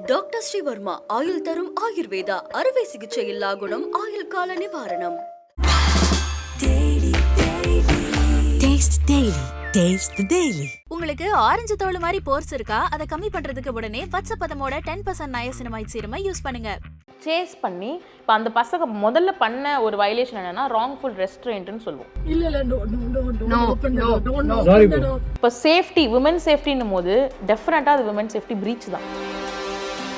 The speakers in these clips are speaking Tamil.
டாக்டர் ஸ்ரீவர்மா ஆயுள் தரும் ஆயுர்வேதா அறுவை சிகிச்சை இல்லா குணம் ஆயுள் கால நிவாரணம். உங்களுக்கு ஆரஞ்சு தோல் மாதிரி போர்ஸ் இருக்கா? அதை கம்மி பண்றதுக்கு உடனே WhatsApp 10% நயசினமைட் சீரமை யூஸ் பண்ணுங்க. சேஸ் பண்ணி இப்போ அந்த பசங்க முதல்ல பண்ண ஒரு வயலேஷன் என்னன்னா ராங்ஃபுல் ரெஸ்ட்ரெயின்ட்னு சொல்லுவோம். இப்போ சேஃப்டி விமன் சேஃப்டின்னும் போது டெஃபினட்டா அது விமன் சேஃப்டி பிரீச் தான்.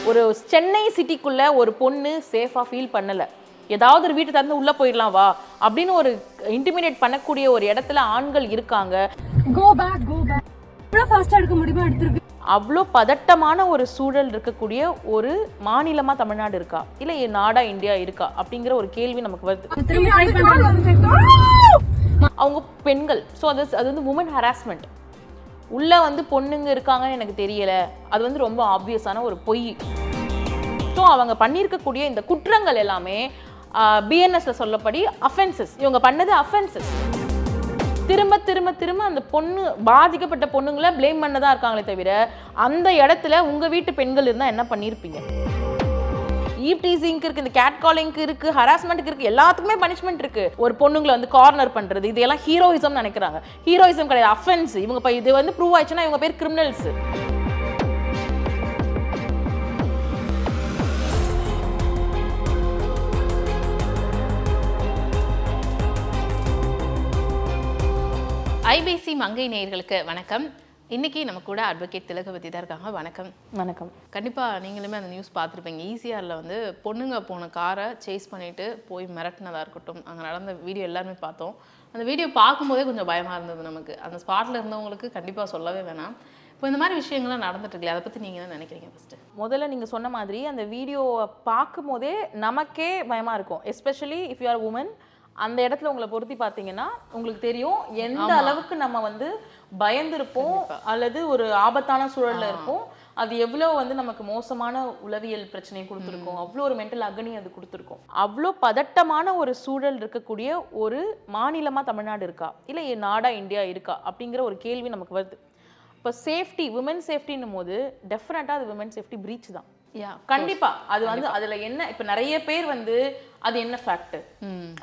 ஒரு சென்னை சிட்டிக்குள்ள ஒரு பொண்ணு சேஃபா ஃபீல் பண்ணல, ஏதாவது ஒரு வீட்டை திறந்து உள்ள போயிடலாம் வா அப்படின்னு ஒரு இன்டிமிடேட் பண்ணக்கூடிய ஒரு இடத்துல ஆண்கள் இருக்காங்க. அவ்வளோ பதட்டமான ஒரு சூழல் இருக்கக்கூடிய ஒரு மாநிலமா தமிழ்நாடு இருக்கா இல்ல நாடா இந்தியா இருக்கா அப்படிங்கிற ஒரு கேள்வி நமக்கு வருது. அவங்க பெண்கள், ஸோ அது வந்து உமன் ஹராஸ்மெண்ட். உள்ள வந்து பொண்ணுங்க இருக்காங்கன்னு எனக்கு தெரியல, அது வந்து ரொம்ப ஆப்வியஸான ஒரு பொய். ஸோ அவங்க பண்ணியிருக்கக்கூடிய இந்த குற்றங்கள் எல்லாமே பிஎன்எஸ்ல சொல்லப்படி அஃபென்சஸ். இவங்க பண்ணது அஃபென்சஸ். திரும்ப திரும்ப திரும்ப அந்த பொண்ணு பாதிக்கப்பட்ட பொண்ணுங்களை பிளேம் பண்ணதான் இருக்காங்களே தவிர அந்த இடத்துல உங்க வீட்டு பெண்கள் இருந்தா என்ன பண்ணிருப்பீங்க? ஈவ் டீசிங்க்கு இருக்கு, இந்த கேட் காலிங்க்கு இருக்கு, ஹராஸ்மெண்ட்க்கு இருக்கு, எல்லாத்துக்குமே பனிஷ்மெண்ட் இருக்கு. ஒரு பொண்ணுங்களை வந்து கார்னர் பண்றது இதெல்லாம் ஹீரோயிசம் நினைக்கிறாங்க. ஹீரோயிசம் கிடையாது, அஃபென்ஸ். இவங்க இது வந்து ப்ரூவ் ஆயிடுச்சுன்னா இவங்க பேர் கிரிமினல்ஸ். ஐபிசி மங்கை நேயர்களுக்கு வணக்கம். இன்னைக்கு நம்ம கூட அட்வொகேட் திலகவதி தான் இருக்காங்க. வணக்கம். வணக்கம். கண்டிப்பாக நீங்களுமே அந்த நியூஸ் பார்த்துருப்பீங்க. ஈசிஆரில் வந்து பொண்ணுங்க போன காரை சேஸ் பண்ணிட்டு போய் மிரட்டினதாக இருக்கட்டும், அங்கே நடந்த வீடியோ எல்லாருமே பார்த்தோம். அந்த வீடியோ பார்க்கும்போதே கொஞ்சம் பயமாக இருந்தது நமக்கு. அந்த ஸ்பாட்டில் இருந்தவங்களுக்கு கண்டிப்பாக சொல்லவே வேணாம். இப்போ இந்த மாதிரி விஷயங்கள்லாம் நடந்துட்டு இருக்கு, அதை பற்றி நீங்கள் என்ன நினைக்கிறீங்க? ஃபஸ்ட்டு முதல்ல நீங்கள் சொன்ன மாதிரி அந்த வீடியோவை பார்க்கும் போதே நமக்கே பயமாக இருக்கும். Especially if you are woman. அந்த இடத்துல உங்களை பொருத்தி பார்த்தீங்கன்னா உங்களுக்கு தெரியும் எந்த அளவுக்கு நம்ம வந்து பயந்துருப்போம் அல்லது ஒரு ஆபத்தான சூழல்ல இருப்போம். அது எவ்வளோ வந்து நமக்கு மோசமான உளவியல் பிரச்சனையை கொடுத்துருக்கோம், அவ்வளோ ஒரு மென்டல் அக்னி அது கொடுத்துருக்கோம். அவ்வளோ பதட்டமான ஒரு சூழல் இருக்கக்கூடிய ஒரு மாநிலமா தமிழ்நாடு இருக்கா இல்லை நாடா இந்தியா இருக்கா அப்படிங்கிற ஒரு கேள்வி நமக்கு வருது. இப்போ சேஃப்டி விமன் சேஃப்டின்னும் போது டெஃபினட்டா அது விமன் சேஃப்டி பிரீச் தான். கண்டிப்பா. அது வந்து அதுல என்ன, இப்ப நிறைய பேர் வந்து அது என்ன ஃபேக்ட்,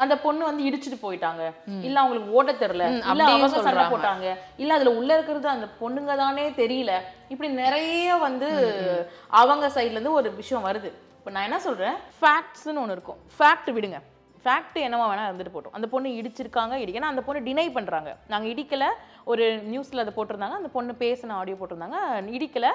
அந்த பொண்ணு வந்து இடிச்சுட்டு போயிட்டாங்க, இல்ல அவங்களுக்கு ஓட தெரியல, இல்ல அவங்க சண்டை போட்டாங்க, இல்ல அதுல உள்ள இருக்கிறது அந்த பொண்ணுங்க தானே தெரியல, இப்படி நிறைய வந்து அவங்க சைட்ல இருந்து ஒரு விஷயம் வருது. இப்ப நான் என்ன சொல்றேன், ஃபேக்ட்ஸ்னு ஒண்ணு இருக்கும். ஃபேக்ட் விடுங்க, ஃபேக்ட் என்னவா வேணா இருந்துட்டு போட்டோம். அந்த பொண்ணு இடிச்சிருக்காங்க, ஏன்னா அந்த பொண்ணு டினை பண்றாங்க, நாங்க இடிக்கல. ஒரு நியூஸ்ல அதை போட்டிருந்தாங்க, அந்த பொண்ணு பேசின ஆடியோ போட்டிருந்தாங்க, இடிக்கல,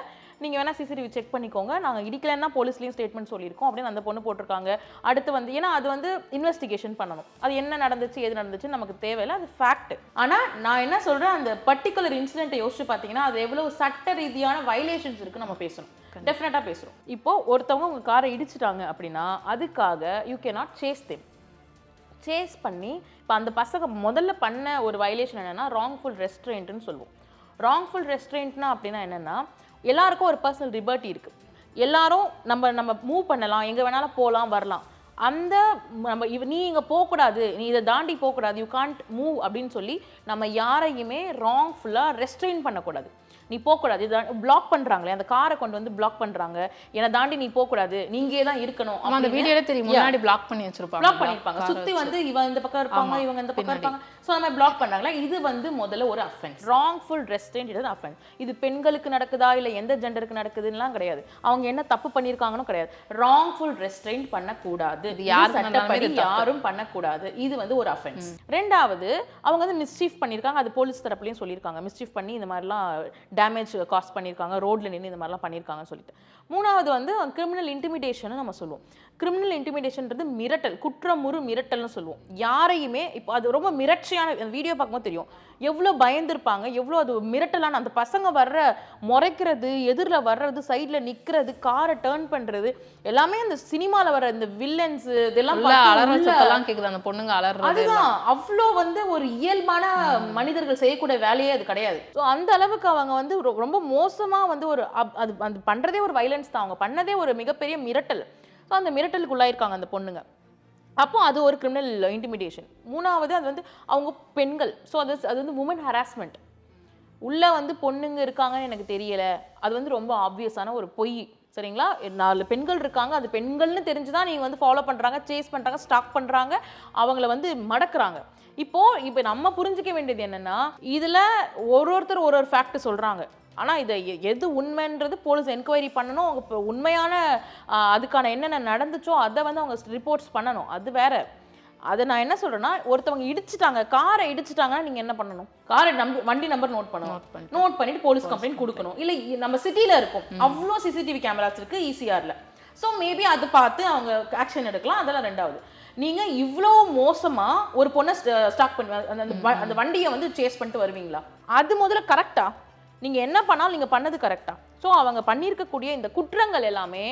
நீங்க வேணா சிசிடிவி செக் பண்ணிக்கோங்க, நாங்க இடிக்கலன்னா போலீஸ்லயும் ஸ்டேட்மெண்ட் சொல்லியிருக்கோம் அப்படின்னு அந்த பொண்ணு போட்டிருக்காங்க. அடுத்து வந்து ஏன்னா அது வந்து இன்வெஸ்டிகேஷன் பண்ணணும், அது என்ன நடந்துச்சு எது நடந்துச்சு நமக்கு தேவையில்லை, அது ஃபேக்ட். ஆனா நான் என்ன சொல்றேன், அந்த பர்டிகுலர் இன்சிடென்ட்டை யோசிச்சு பார்த்தீங்கன்னா அது எவ்வளவு சட்ட ரீதியான வயலேஷன்ஸ் இருக்கு நம்ம பேசணும், டெஃபினட்டா பேசுறோம். இப்போ ஒருத்தவங்க உங்க காரை இடிச்சிட்டாங்க அப்படின்னா அதுக்காக you can not chase them. Chase பண்ணி இப்போ அந்த பசங்க முதல்ல பண்ண ஒரு வயலேஷன் என்னன்னா ராங்ஃபுல் ரெஸ்ட்ரெயின்ட்னு சொல்லுவோம். ராங்ஃபுல் ரெஸ்ட்ரெயின்ட்னா அப்படின்னா என்னன்னா, எல்லாருக்கும் ஒரு பர்சனல் லிபர்ட்டி இருக்கு, எல்லாரும் நம்ம மூவ் பண்ணலாம், எங்க வேணாலும் போகலாம் வரலாம். அந்த நம்ம நீ இங்கே போகக்கூடாது, நீ இதை தாண்டி போகக்கூடாது, யூ கான்ட் மூவ் அப்படின்னு சொல்லி நம்ம யாரையுமே ராங்ஃபுல்லாக ரெஸ்ட்ரெயின் பண்ணக்கூடாது. நீ போகக்கூடாது, இதை பிளாக் பண்ணுறாங்களே, அந்த காரை கொண்டு வந்து பிளாக் பண்ணுறாங்க, என்னை தாண்டி நீ போகக்கூடாது, நீங்கே தான் இருக்கணும். அந்த வீடியோல தெரியும், முன்னாடி பிளாக் பண்ணி வச்சிருப்பாங்க, பிளாக் பண்ணிருப்பாங்க, சுற்றி வந்து இவன் இந்த பக்கம் இருப்பாங்க, இவங்க இந்த பக்கம் இருப்பாங்க. ஸோ அந்த மாதிரி பிளாக் பண்ணாங்களா, இது வந்து முதல்ல ஒரு அஃபென்ஸ். ராங்ஃபுல் ரெஸ்ட்ரெயின்ட் இது அஃபென்ஸ். இது பெண்களுக்கு நடக்குதா இல்லை எந்த ஜெண்டருக்கு நடக்குதுலாம் கிடையாது, அவங்க என்ன தப்பு பண்ணியிருக்காங்கன்னு கிடையாது. ராங்ஃபுல் ரெஸ்ட்ரெயின்ட் பண்ணக்கூடாது, யாரும் பண்ணக்கூடாது, இது வந்து ஒரு அஃபென்ஸ். ரெண்டாவது, அவங்க வந்து மிஸ்சீஃப் பண்ணியிருக்காங்க, அது போலீஸ் தரப்புலையும் சொல்லியிருக்காங்க, மிஸ்சீஃப் பண்ணி இந்த மாதிரிலாம் டேமேஜ் காஸ்ட் பண்ணியிருக்காங்க, ரோட்ல நின்று இந்த மாதிரிலாம் பண்ணியிருக்காங்கன்னு சொல்லிட்டு. மூணாவது வந்து கிரிமினல் இன்டிமிடேஷன் நம்ம சொல்லுவோம். கிரிமினல் இன்டிமிடேஷன்ன்றது மிரட்டல், குற்றமுறு மிரட்டல்னு சொல்லுவோம். யாரையுமே இப்போ அது ரொம்ப மிரட்சியான வீடியோ பார்க்கும்போது தெரியும் எவ்வளோ பயந்துருப்பாங்க, எவ்வளோ அது மிரட்டலான. அந்த பசங்க வர்ற முறைக்கிறது, எதிரில் வர்றது, சைடில் நிற்கிறது, காரை டேர்ன் பண்ணுறது எல்லாமே அந்த சினிமாவில் வர இந்த வில்லன்ஸ் இதெல்லாம் கேட்குது, அந்த பொண்ணுங்க அலறது. அதுதான் அவ்வளோ வந்து ஒரு இயல்பான மனிதர்கள் செய்யக்கூடிய வேலையே அது கிடையாது. ஸோ அந்த அளவுக்கு அவங்க வந்து ரொம்ப மோசமாக வந்து ஒரு அது பண்ணுறதே ஒரு வைலன்ஸ் தான், அவங்க பண்ணதே ஒரு மிகப்பெரிய மிரட்டல். ஸோ அந்த மிரட்டலுக்கு உள்ளாயிருக்காங்க அந்த பொண்ணுங்க. அப்போ அது ஒரு கிரிமினல் இன்டிமிடேஷன். மூணாவது, அது வந்து அவங்க பெண்கள், ஸோ அது வந்து உமன் ஹராஸ்மெண்ட். உள்ள வந்து பொண்ணுங்க இருக்காங்கன்னு எனக்கு தெரியல, அது வந்து ரொம்ப ஆப்வியஸான ஒரு பொய். சரிங்களா? 4 பெண்கள் இருக்காங்க, அது பெண்கள்னு தெரிஞ்சுதான் நீங்க வந்து ஃபாலோ பண்றாங்க, சேஸ் பண்றாங்க, ஸ்டாக் பண்றாங்க, அவங்கள வந்து மடக்குறாங்க. இப்போ நம்ம புரிஞ்சுக்க வேண்டியது என்னன்னா, இதுல ஒருத்தர் ஒரு ஃபேக்ட் சொல்றாங்க. ஆனா இதை எது உண்மைன்றது போலீஸ் என்கொயரி பண்ணணும். அவங்க உண்மையான அதுக்கான என்னென்ன நடந்துச்சோ அதை வந்து அவங்க ரிப்போர்ட்ஸ் பண்ணணும். அது வேற. அதை நான் என்ன சொல்றேன்னா, ஒருத்தவங்க இடிச்சிட்டாங்க, காரை இடிச்சிட்டாங்கன்னா நீங்க என்ன பண்ணணும்? வண்டி நம்பர் நோட் பண்ணணும். நோட் பண்ணிட்டு போலீஸ் கம்ப்ளைண்ட் கொடுக்கணும். இல்ல நம்ம சிட்டில இருக்கும், அவ்வளோ சிசிடிவி கேமராஸ் இருக்கு ஈசிஆர்ல. ஸோ மேபி அதை பார்த்து அவங்க ஆக்ஷன் எடுக்கலாம். அதெல்லாம் ரெண்டாவது. நீங்க இவ்வளோ மோசமா ஒரு பொண்ணை ஸ்டாக் பண்ணி அந்த வண்டியை வந்து சேஸ் பண்ணிட்டு வருவீங்களா? அது முதல்ல கரெக்டா? நீங்க என்ன பண்ணாலும் நீங்க பண்ணது கரெக்டா? ஸோ அவங்க பண்ணியிருக்கக்கூடிய இந்த குற்றங்கள் எல்லாமே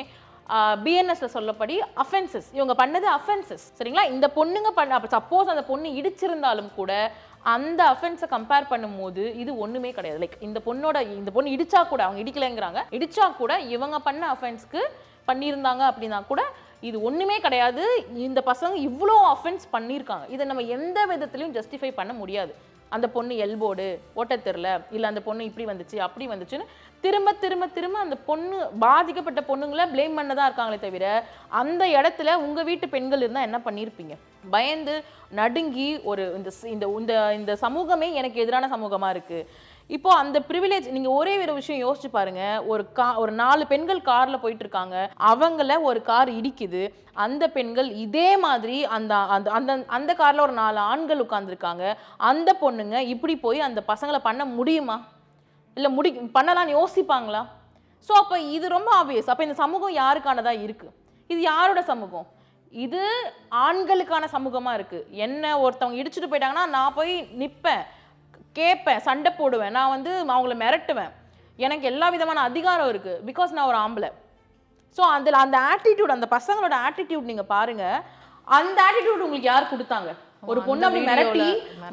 பிஎன்எஸ்ல சொல்லப்படி அஃபென்சஸ். இவங்க பண்ணது அஃபென்சஸ், சரிங்களா? இந்த பொண்ணுங்க சப்போஸ் அந்த பொண்ணு இடிச்சிருந்தாலும் கூட அந்த அஃபென்ஸை கம்பேர் பண்ணும்போது இது ஒண்ணுமே கிடையாது. லைக் இந்த பொண்ணு இடிச்சா கூட, அவங்க இடிக்கலைங்கிறாங்க, இடிச்சா கூட இவங்க பண்ண அஃபென்ஸ்க்கு பண்ணியிருந்தாங்க அப்படின்னா கூட இது ஒண்ணுமே கிடையாது. இந்த பசங்க இவ்வளோ அஃபென்ஸ் பண்ணியிருக்காங்க. இதை நம்ம எந்த விதத்துலையும் ஜஸ்டிஃபை பண்ண முடியாது. அந்த பொண்ணு எல்போர்டு ஓட்ட தெரியல, இல்லை அந்த பொண்ணு இப்படி வந்துச்சு அப்படி வந்துச்சுன்னு திரும்ப திரும்ப திரும்ப அந்த பொண்ணு பாதிக்கப்பட்ட பொண்ணுங்களை பிளேம் பண்ணதான் இருக்காங்களே தவிர, அந்த இடத்துல உங்க வீட்டு பெண்கள் இருந்தால் என்ன பண்ணியிருப்பீங்க? பயந்து நடுங்கி இந்த சமூகமே எனக்கு எதிரான சமூகமா இருக்கு. இப்போ அந்த ப்ரிவிலேஜ் நீங்க ஒரே ஒரு விஷயம் யோசிச்சு பாருங்க. ஒரு 4 பெண்கள் கார்ல போயிட்டு இருக்காங்க, அவங்கள ஒரு கார் இடிக்குது. அந்த பெண்கள் இதே மாதிரி அந்த கார்ல ஒரு 4 ஆண்கள் உட்கார்ந்துருக்காங்க. அந்த பொண்ணுங்க இப்படி போய் அந்த பசங்களை பண்ண முடியுமா? இல்ல பண்ணலாம்னு யோசிப்பாங்களா? ஸோ அப்ப இது ரொம்ப ஆப்வியஸ். அப்ப இந்த சமூகம் யாருக்கானதா இருக்கு? இது யாரோட சமூகம்? இது ஆண்களுக்கான சமூகமா இருக்கு. என்ன ஒருத்தவங்க இடிச்சுட்டு போயிட்டாங்கன்னா நான் போய் நிற்பேன், கேட்பேன், சண்டை போடுவேன், நான் வந்து அவங்கள மிரட்டுவேன். எனக்கு எல்லா விதமான அதிகாரம் இருக்கு, பிகாஸ் நான் ஒரு ஆம்பளை. ஸோ அதில் அந்த ஆட்டிடியூட், அந்த பசங்களோட ஆட்டிடியூட் நீங்க பாருங்க. அந்த ஆட்டிடியூட் உங்களுக்கு யார் கொடுத்தாங்க? ஒரு பொண்ணு அப்படி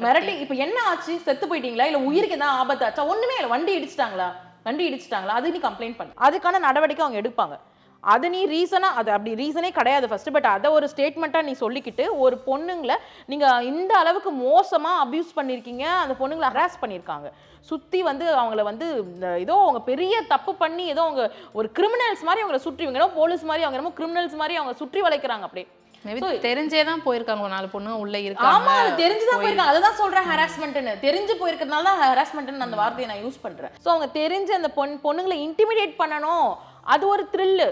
மிரட்டி இப்ப என்ன ஆச்சு? செத்து போயிட்டீங்களா? இல்ல உயிருக்கு ஏதாவது ஆபத்தாச்சா? ஒண்ணுமே இல்லை. வண்டி இடிச்சிட்டாங்களா? அது நீ கம்ப்ளைண்ட் பண்ணு, அதுக்கான நடவடிக்கை அவங்க எடுப்பாங்க. அது நீ ரீசனா, அது அப்படி ரீசனே கிடையாது ஃபர்ஸ்ட். பட் அதை ஒரு ஸ்டேட்மெண்ட்டா நீ சொல்லிக்கிட்டு ஒரு பொண்ணுங்களை நீங்க இந்த அளவுக்கு மோசமா அபியூஸ் பண்ணிருக்கீங்க, அந்த பொண்ணுங்களை ஹராஸ் பண்ணிருக்காங்க, சுத்தி வந்து அவங்கள வந்து ஏதோ அவங்க பெரிய தப்பு பண்ணி ஏதோ அவங்க ஒரு கிரிமினல்ஸ் மாதிரி அவங்களை சுற்றி, போலீஸ் மாதிரி அவங்க கிரிமினல்ஸ் மாதிரி அவங்க சுற்றி வளைக்கிறாங்க. அப்படியே தெரிஞ்சே தான் போயிருக்காங்க. 4 பொண்ணு உள்ள இருக்காங்க. ஆமா, அது தெரிஞ்சுதான் போயிருக்காங்க. அதுதான் சொல்றேன் ஹராஸ்மெண்ட்னு. தெரிஞ்சு போயிருக்கிறதுனால தான் ஹராஸ்மெண்ட்னு அந்த வார்த்தையை நான் யூஸ் பண்றேன். ஸோ அவங்க தெரிஞ்சு அந்த பொண்ணுங்களை இன்டிமிடேட் பண்ணணும், அது ஒரு த்ரில்லு.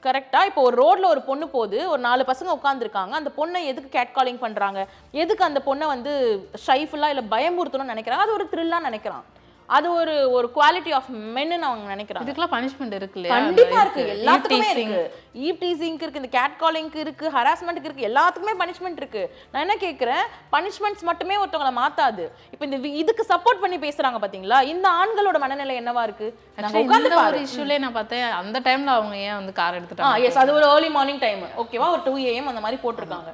கரெக்டா? இப்போ ஒரு ரோட்ல ஒரு பொண்ணு போகுது, ஒரு 4 பசங்க உட்காந்துருக்காங்க. அந்த பொண்ணை எதுக்கு கேட் காலிங் பண்றாங்க? எதுக்கு அந்த பொண்ணை வந்து ஷைஃபுல்லா இல்லை பயமுறுத்தணும்னு நினைக்கிறாங்க? அது ஒரு த்ரில்லா நினைக்கிறான். அது ஒரு குவாலிட்டி ஆஃப் மென்னு அவங்க நினைக்கிறாங்க. இதுக்கெல்லாம் பனிஷ்மெண்ட் இருக்கு இல்லையா? கண்டிப்பா இருக்கு, எல்லாத்துக்குமே இருக்கு. ஈவ் டீசிங்க்கு இருக்கு, இந்த கேட் காலிங்க்கு இருக்கு, ஹராஸ்மெண்ட்க்கு இருக்கு, எல்லாத்துக்குமே பனிஷ்மெண்ட் இருக்கு. நான் என்ன கேட்கிறேன், பனிஷ்மெண்ட்ஸ் மட்டுமே ஒருத்தவங்களை மாத்தாது. இப்போ இதுக்கு சப்போர்ட் பண்ணி பேசுறாங்க பாத்தீங்களா? இந்த ஆண்களோட மனநிலை என்னவா இருக்கு? இந்த ஒரு இஷ்யூலே நான் பார்த்தேன், அந்த டைம்ல அவங்க ஏன் வந்து கார் எடுத்துட்டாங்க? எஸ், அது ஒரு ஏர்லி மார்னிங் டைம், ஓகேவா? ஒரு 2 AM அந்த மாதிரி போட்டிருக்காங்க.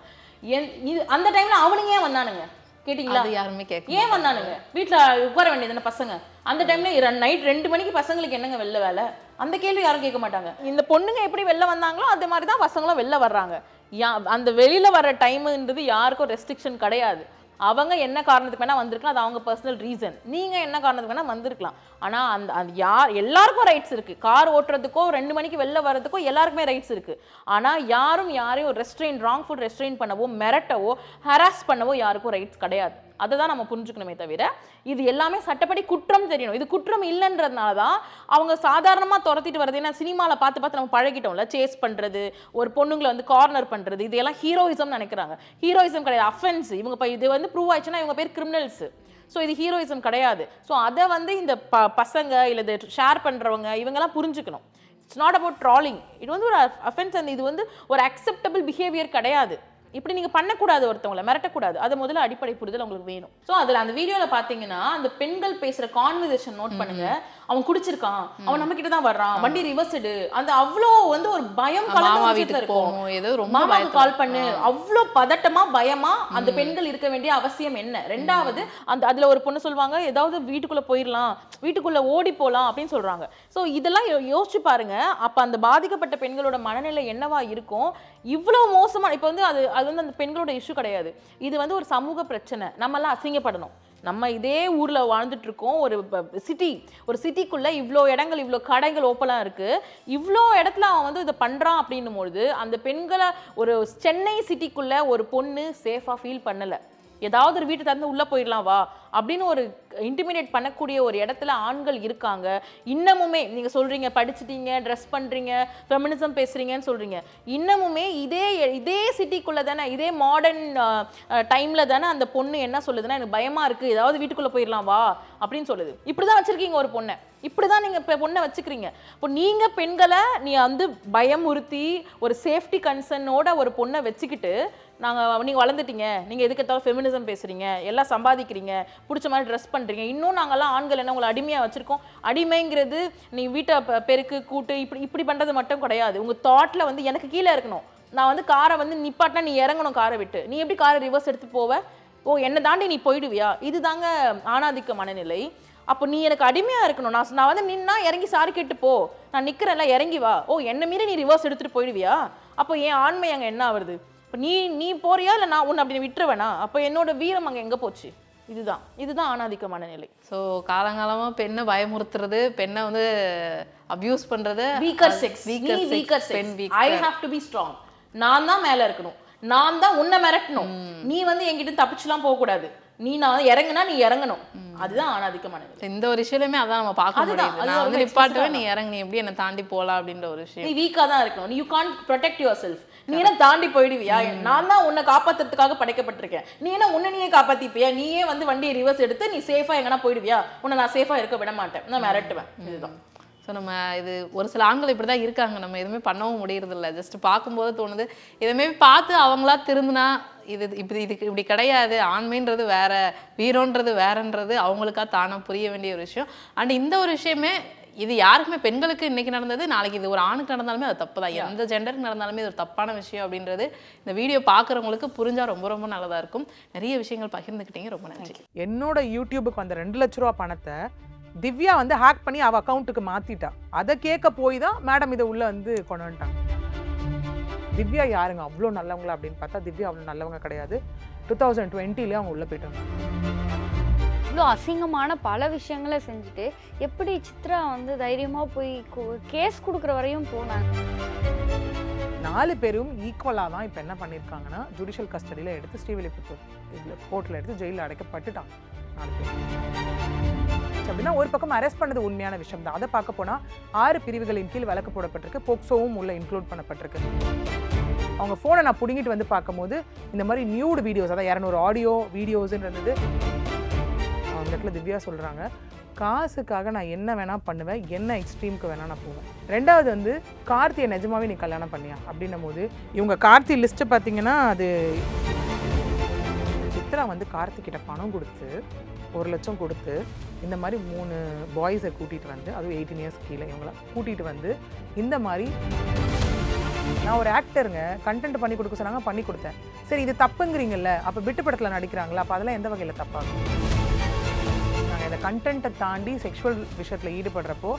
அந்த டைம்ல அவனுங்க ஏன் வந்தானுங்க கேட்டீங்களா? யாருமே கேட்க ஏன் வந்தானுங்க? வீட்டுல உட்கார வேண்டியது பசங்க. அந்த டைம்ல நைட் 2 மணிக்கு பசங்களுக்கு என்னங்க வெளில வேலை? அந்த கேள்வி யாரும் கேட்க மாட்டாங்க. இந்த பொண்ணுங்க எப்படி வெளில வந்தாங்களோ அதே மாதிரி தான் பசங்களும் வெளில வர்றாங்க. அந்த வெளியில வர்ற டைம்ன்றது யாருக்கும் ரெஸ்ட்ரிக்ஷன் கிடையாது. அவங்க என்ன காரணத்துக்கு வேணா வந்திருக்கலாம், அது அவங்க பர்சனல் ரீசன். நீங்க என்ன காரணத்துக்கு வேணா வந்திருக்கலாம். ஆனா அந்த எல்லாருக்கும் ரைட்ஸ் இருக்கு. கார் ஓட்டுறதுக்கோ 2 மணிக்கு வெளில வர்றதுக்கோ எல்லாருக்குமே ரைட்ஸ் இருக்கு. ஆனா யாரையும் ராங்ஃபுல் ரெஸ்ட்ரெயின் பண்ணவோ, மிரட்டவோ, ஹராஸ் பண்ணவோ யாருக்கும் ரைட்ஸ் கிடையாது. அதை தான் நம்ம புரிஞ்சுக்கணுமே தவிர, இது எல்லாமே சட்டப்படி குற்றம் தெரியணும். இது குற்றம் இல்லைன்றதுனால தான் அவங்க சாதாரணமா துரத்திட்டு வர்றது. ஏன்னா சினிமாவில் பார்த்து நம்ம பழகிட்டோம்ல, சேஸ் பண்றது, ஒரு பொண்ணுங்களை வந்து கார்னர் பண்றது, இதெல்லாம் ஹீரோயிசம் நினைக்கிறாங்க. ஹீரோயிசம் கிடையாது, அஃபென்ஸ். இவங்க இது வந்து ப்ரூவ் ஆயிடுச்சுன்னா இவங்க பேர் கிரிமினல்ஸ். ஸோ இது ஹீரோயிசம் கிடையாது. ஸோ அதை வந்து இந்த பசங்க இல்லை இதை ஷேர் பண்றவங்க இவங்கெல்லாம் புரிஞ்சுக்கணும். It's not about trolley. இது வந்து ஒரு அஃபென்ஸ். அண்ட் இது வந்து ஒரு அக்செப்டபிள் பிஹேவியர் கிடையாது. இப்படி நீங்க பண்ணக்கூடாது, ஒருத்தவங்களை மிரட்டக்கூடாது. அது முதல்ல அடிப்படை புரிதல் உங்களுக்கு வேணும். ஸோ அதில் அந்த வீடியோவில் பார்த்தீங்கன்னா அந்த பெண்கள் பேசுற கான்வர்சேஷன் நோட் பண்ணுங்க. அவன் குடிச்சிருக்கான், அவன் நம்ம கிட்ட தான் வர்றான், வண்டி ரிவர்ஸ்டு, அந்த அவ்வளோ வந்து ஒரு பயம் மாமாவுக்கு கால் பண்ணு, அவ்வளோ பதட்டமா பயமா அந்த பெண்கள் இருக்க வேண்டிய அவசியம் என்ன? ரெண்டாவது அதுல ஒரு பொண்ணு சொல்லுவாங்க, ஏதாவது வீட்டுக்குள்ள போயிடலாம், வீட்டுக்குள்ள ஓடி போலாம் அப்படின்னு சொல்றாங்க. ஸோ இதெல்லாம் யோசிச்சு பாருங்க. அப்ப அந்த பாதிக்கப்பட்ட பெண்களோட மனநிலை என்னவா இருக்கும்? இவ்வளவு மோசமா. இப்ப வந்து அது வந்து அந்த பெண்களோட இஷ்யூ கிடையாது, இது வந்து ஒரு சமூக பிரச்சனை. நம்ம எல்லாம் அசிங்கப்படணும். நம்ம இதே ஊரில் வாழ்ந்துட்டு இருக்கோம். ஒரு சிட்டிக்குள்ளே இவ்வளோ இடங்கள், இவ்வளோ கடைகள் ஓப்பனாக இருக்குது. இவ்வளோ இடத்துல அவன் வந்து இதை பண்ணுறான் அப்படின்னும் பொழுது அந்த பெண்களை ஒரு சென்னை சிட்டிக்குள்ளே ஒரு பொண்ணு சேஃபாக ஃபீல் பண்ணலை. ஏதாவது ஒரு வீட்டை தந்து உள்ளே போயிடலாம் வா அப்படின்னு ஒரு இன்டிமிடேட் பண்ணக்கூடிய ஒரு இடத்துல ஆண்கள் இருக்காங்க. இன்னமுமே நீங்கள் சொல்கிறீங்க படிச்சுட்டீங்க, ட்ரெஸ் பண்ணுறீங்க, ஃபெமினிசம் பேசுகிறீங்கன்னு சொல்கிறீங்க. இன்னமுமே இதே சிட்டிக்குள்ளே தானே, இதே மாடர்ன் டைமில் தானே அந்த பொண்ணு என்ன சொல்லுதுன்னா, எனக்கு பயமாக இருக்குது, ஏதாவது வீட்டுக்குள்ளே போயிடலாம் வா அப்படின்னு சொல்லுது. இப்படி தான் வச்சுருக்கீங்க ஒரு பொண்ணை, இப்படி தான் நீங்கள் இப்போ பொண்ணை வச்சுக்கிறீங்க. இப்போ நீங்கள் பெண்களை நீ வந்து பயமுறுத்தி ஒரு சேஃப்டி கன்சர்னோட ஒரு பொண்ணை வச்சுக்கிட்டு நீங்கள் வளர்ந்துட்டீங்க, நீங்கள் எதுக்கு எதாவது ஃபெமினிசம் பேசுகிறீங்க, எல்லாம் சம்பாதிக்கிறீங்க, பிடிச்ச மாதிரி ட்ரெஸ் பண்ணுறீங்க. இன்னும் நாங்கள்லாம் ஆண்கள் என்ன உங்களை அடிமையாக வச்சுருக்கோம். அடிமைங்கிறது நீ வீட்டை பெருக்கு கூட்டு இப்படி பண்ணுறது மட்டும் கிடையாது. உங்கள் தாட்டில் வந்து எனக்கு கீழே இருக்கணும். நான் வந்து காரை வந்து நிப்பாட்டினா நீ இறங்கணும் காரை விட்டு. நீ எப்படி காரை ரிவர்ஸ் எடுத்து போவ? ஓ என்னை தாண்டி நீ போயிடுவியா? இது தாங்க ஆணாதிக்க மனநிலை. அப்போ நீ எனக்கு அடிமையாக இருக்கணும். நான் வந்து நின்னா இறங்கி சாரி கேட்டு போ, நான் நிற்கிறேன்ல இறங்கி வா. ஓ என்னை மீறி நீ ரிவர்ஸ் எடுத்துகிட்டு போயிடுவியா? அப்போ என் ஆண்மை அங்கே என்ன ஆகுது? இப்போ நீ போறியா இல்லை நான் உன்னை அப்படி விட்டுருவேனா? அப்போ என்னோட வீரம் அங்கே எங்கே போச்சு? இதுதான் ஆணாதிக்க மனநிலை. ஸோ காலங்காலமாக பெண்ணை பயமுறுத்துறது, பெண்ணை வந்து அபியூஸ் பண்ணுறது, weaker sex. I have to be strong. நான் தான் மேலே இருக்கணும், நான் தான் உன்னை மிரட்டணும். நீ வந்து என்கிட்ட தப்பிச்சுலாம் போகக்கூடாது. நான் இறங்குனா நீ இறங்கணும். அதுதான் ஆணாதிக்க மனநிலை. இந்த ஒரு விஷயமே அதான் நம்ம பார்க்க முடியுது. நான் வந்து நிப்பாட்டுவே, நீ இறங்கு, நீ எப்படி என்னை தாண்டி போகலாம் அப்படின்ற ஒரு விஷயம். நீ வீக்காக தான் இருக்கணும். You can't protect your self. நீ என்ன தாண்டி போயிடுவியா? நான் தான் உன்னை காப்பாத்துறதுக்காக படைக்கப்பட்டிருக்கேன். நீ என்ன உன்னை நீயே காப்பாத்திப்பியா? நீயே வந்து வண்டியை ரிவர்ஸ் எடுத்து நீ சேஃபா எங்கன்னா போயிடுவியா? உன்னை நான் சேஃபா இருக்க விட மாட்டேன், நான் மிரட்டுவேன். இதுதான். ஸோ நம்ம இது ஒரு சில ஆண்கள் இப்படி தான் இருக்காங்க. நம்ம எதுவுமே பண்ணவும் முடியறதில்ல. ஜஸ்ட் பார்க்கும்போது தோணுது, இதுமே பார்த்து அவங்களா திருந்தினா இப்படி கிடையாது, ஆண்மைன்றது வேற, வீரோன்றது வேறன்றது அவங்களுக்கா தானாக புரிய வேண்டிய ஒரு விஷயம். அண்ட் இந்த ஒரு விஷயமே இது யாருக்குமே, பெண்களுக்கு இன்னைக்கு நடந்தது நாளைக்கு இது ஒரு ஆணுக்கு நடந்தாலுமே அது தப்பு தான். எந்த ஜெண்டருக்கு நடந்தாலுமே இது ஒரு தப்பான விஷயம் அப்படின்றது இந்த வீடியோ பார்க்குறவங்களுக்கு புரிஞ்சால் ரொம்ப ரொம்ப நல்லதாக இருக்கும். நிறைய விஷயங்கள் பகிர்ந்துக்கிட்டீங்க, ரொம்ப நன்றி. என்னோட யூடியூபுக்கு வந்த 2 லட்ச ரூபா பணத்தை திவ்யா வந்து ஹேக் பண்ணி அவள் அக்கௌண்ட்டுக்கு மாற்றிட்டா. அதை கேட்க போய் தான் மேடம் இதை உள்ளே வந்து கொண்டு வந்துட்டாங்க. திவ்யா யாருங்க அவ்வளோ நல்லவங்களா அப்படின்னு பார்த்தா திவ்யா அவ்வளோ நல்லவங்க கிடையாது. 2020 அவங்க உள்ளே போயிட்டாங்க. இவ்வளோ அசிங்கமான பல விஷயங்களை செஞ்சுட்டு எப்படி சித்ரா வந்து தைரியமாக போய் கேஸ் கொடுக்குற வரையும் போனாங்க. 4 பேரும் ஈக்குவலாக தான் இப்போ என்ன பண்ணியிருக்காங்கன்னா, ஜுடிஷியல் கஸ்டடியில் எடுத்து ஸ்ரீவில்லிபுத்தூர் இதில் கோர்ட்டில் எடுத்து ஜெயிலில் அடைக்கப்பட்டுட்டாங்க 4 பேர். அப்படின்னா ஒரு பக்கம் அரெஸ்ட் பண்ணது உண்மையான விஷயம் தான். அதை பார்க்க போனால் 6 பிரிவுகளின் கீழ் வழக்கு போடப்பட்டிருக்கு. போக்சோவும் உள்ள இன்க்ளூட் பண்ணப்பட்டிருக்கு. அவங்க ஃபோனை நான் பிடுங்கிட்டு வந்து பார்க்கும்போது இந்த மாதிரி நியூடு வீடியோஸ், அதான் 200 ஆடியோ வீடியோஸ்ன்னு இருந்தது. அவங்க இடத்துல திவ்யா சொல்கிறாங்க, காசுக்காக நான் என்ன வேணால் பண்ணுவேன், என்ன எக்ஸ்ட்ரீமுக்கு வேணால் நான் போவேன். 2வது வந்து கார்த்தியை நிஜமாவே நீ கல்யாணம் பண்ணியா அப்படின்னும் போது இவங்க கார்த்தி லிஸ்ட்டு பார்த்தீங்கன்னா, அது சித்ரா வந்து கார்த்திகிட்ட பணம் கொடுத்து 1 லட்சம் கொடுத்து இந்த மாதிரி 3 பாய்ஸை கூட்டிகிட்டு வந்து, அதுவும் 18 இயர்ஸ் கீழே இவங்கள கூட்டிகிட்டு வந்து இந்த மாதிரி, நான் ஒரு ஆக்டருங்க, கண்டென்ட் பண்ணி கொடுக்க சொன்னாங்க, பண்ணி கொடுத்தேன். சரி இது தப்புங்கிறீங்கல்ல, அப்போ விட்டு படத்தில் நடிக்கிறாங்களா, அப்போ அதெல்லாம் எந்த வகையில் தப்பாகும்? நாங்கள் இந்த கண்டென்ட்டை தாண்டி செக்ஷுவல் விஷயத்தில் ஈடுபடுறப்போ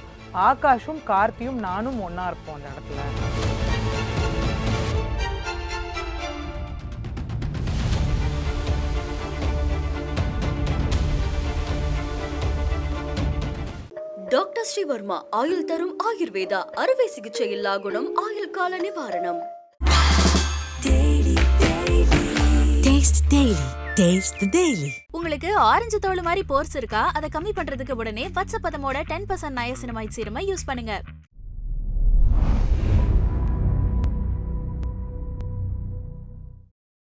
ஆகாஷும் கார்த்தியும் நானும் ஒன்றா இருப்போம் அந்த இடத்துல. டாக்டர் ஸ்ரீவர்மா ஆயுள் தரும் ஆயுர்வேதா அறுவை சிகிச்சை இல்லா குணம், ஆயுள் கால நிவாரணம். உங்களுக்கு ஆரஞ்சு தோல் மாதிரி போர்ஸ் இருக்கா? அதை கம்மி பண்றதுக்கு உடனே வட்சப்பதமோட 10% நயசினமைட் சீரமை யூஸ் பண்ணுங்க.